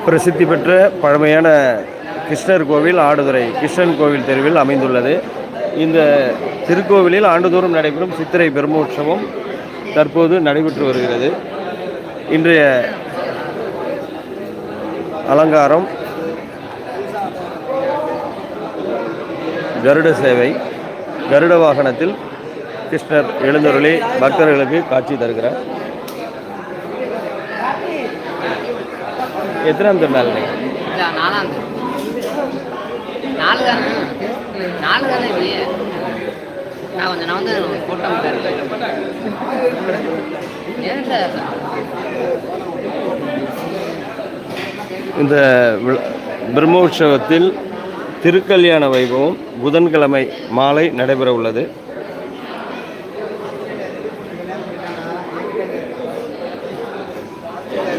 பிரசித்தி பெற்ற பழமையான கிருஷ்ணர் கோவில் ஆடுதுறை கிருஷ்ணன் கோவில் தெருவில் அமைந்துள்ளது. இந்த திருக்கோவிலில் ஆண்டுதோறும் நடைபெறும் சித்திரை பிரம்மோற்சவம் தற்போது நடைபெற்று வருகிறது. இன்றைய அலங்காரம் கருட சேவை. கருட வாகனத்தில் கிருஷ்ணர் எழுந்தருளி பக்தர்களுக்கு காட்சி தருகிறார். எத்தனாம் திருநாள்? இந்த பிரம்மோற்சவத்தில் திருக்கல்யாண வைபவம் புதன்கிழமை மாலை நடைபெற உள்ளது.